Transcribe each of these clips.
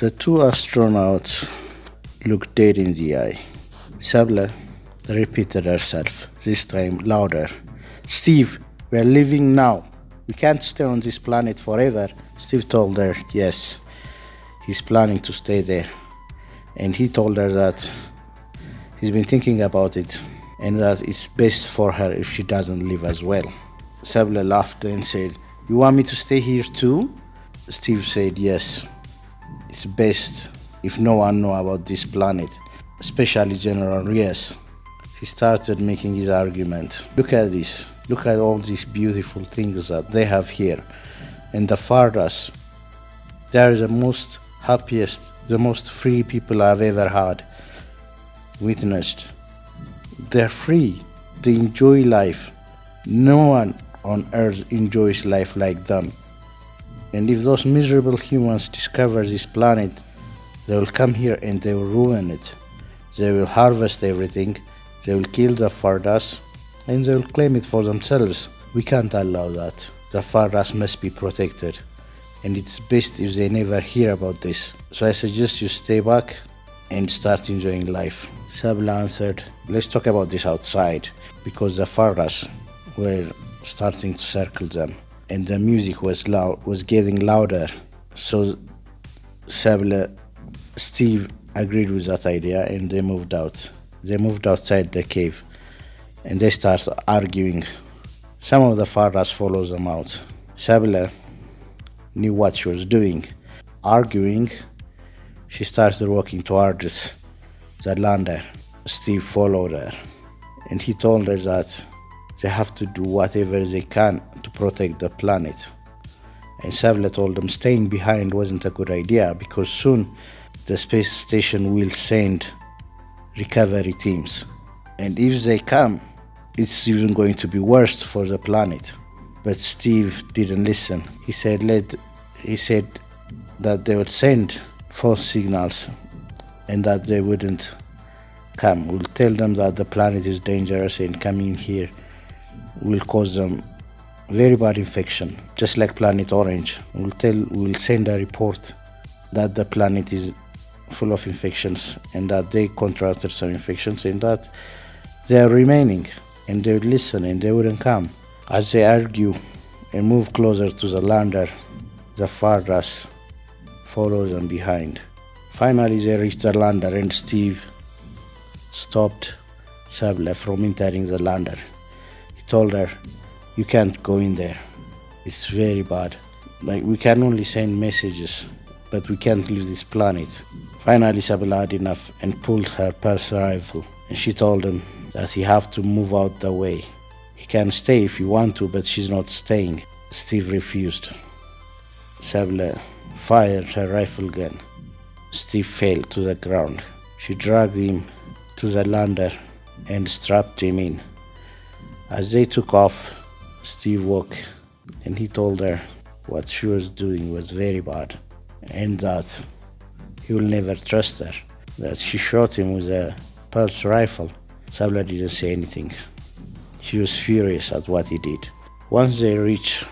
The two astronauts looked dead in the eye. Sabla repeated herself, this time louder. Steve, we're leaving now. We can't stay on this planet forever. Steve told her yes, he's planning to stay there. And he told her that he's been thinking about it and that it's best for her if she doesn't leave as well. Sabla laughed and said, you want me to stay here too? Steve said yes. It's best if no one knows about this planet, especially General Reyes. He started making his argument. Look at this. Look at all these beautiful things that they have here. And the Fardas, they are the most happiest, the most free people I've ever had witnessed. They're free. They enjoy life. No one on Earth enjoys life like them. And if those miserable humans discover this planet, they will come here and they will ruin it. They will harvest everything, they will kill the Fardas, and they will claim it for themselves. We can't allow that. The Fardas must be protected, and it's best if they never hear about this. So I suggest you stay back and start enjoying life. Sabla answered, let's talk about this outside, because the Fardas were starting to circle them. And the music was getting louder. So Steve agreed with that idea and they moved out. They moved outside the cave and they started arguing. Some of the Fardas followed them out. Sabla knew what she was doing. Arguing, she started walking towards the lander. Steve followed her and he told her that they have to do whatever they can to protect the planet. And Sabla told them staying behind wasn't a good idea because soon the space station will send recovery teams. And if they come, it's even going to be worse for the planet. But Steve didn't listen. He said that they would send false signals and that they wouldn't come. We'll tell them that the planet is dangerous and coming here will cause them very bad infection, just like Planet Orange. We'll send a report that the planet is full of infections and that they contracted some infections and that they are remaining, and they would listen and they wouldn't come. As they argue and move closer to the lander, the Fardas follow them behind. Finally they reached the lander and Steve stopped Sabla from entering the lander. He told her, you can't go in there. It's very bad. Like, we can only send messages, but we can't leave this planet. Finally, Sabla had enough and pulled her pulse rifle, and she told him that he have to move out the way. He can stay if you want to, but she's not staying. Steve refused. Sabla fired her rifle gun. Steve fell to the ground. She dragged him to the lander and strapped him in. As they took off, Steve woke and he told her what she was doing was very bad and that he will never trust her, that she shot him with a pulse rifle. Sabla didn't say anything. She was furious at what he did. Once they reached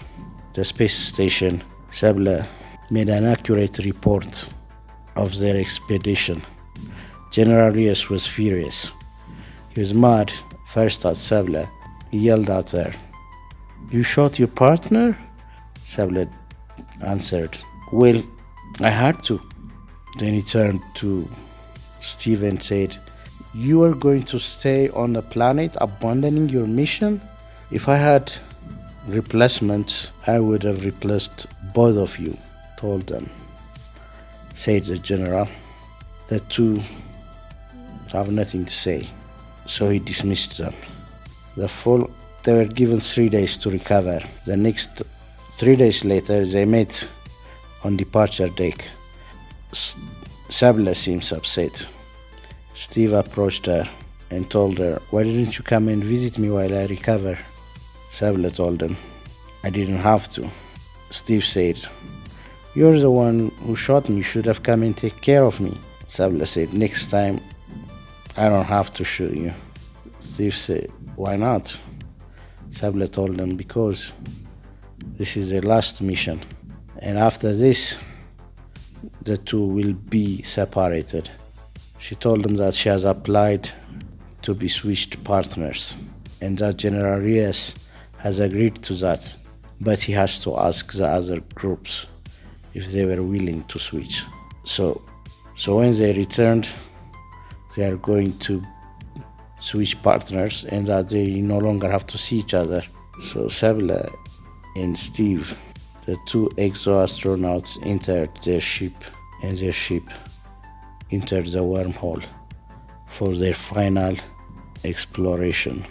the space station, Sabla made an accurate report of their expedition. General Reyes was furious. He was mad first at Sabla. He yelled at her, you shot your partner? Sabla answered, well, I had to. Then he turned to Steve and said, you are going to stay on the planet abandoning your mission? If I had replacements, I would have replaced both of you, told them, said the general. The two have nothing to say, so he dismissed them. They were given 3 days to recover. The next 3 days later, they met on departure deck. Sabla seems upset. Steve approached her and told her, why didn't you come and visit me while I recover? Sabla told him, I didn't have to. Steve said, you're the one who shot me, you should have come and take care of me. Sabla said, next time I don't have to shoot you. Steve said, why not? Sabla told him, because this is the last mission, and after this the two will be separated. She told them that she has applied to be switched partners and that General Reyes has agreed to that, but he has to ask the other groups if they were willing to switch. So when they returned, they are going to switch partners and that they no longer have to see each other. So Sabla and Steve, the two exo-astronauts, entered their ship and their ship entered the wormhole for their final exploration.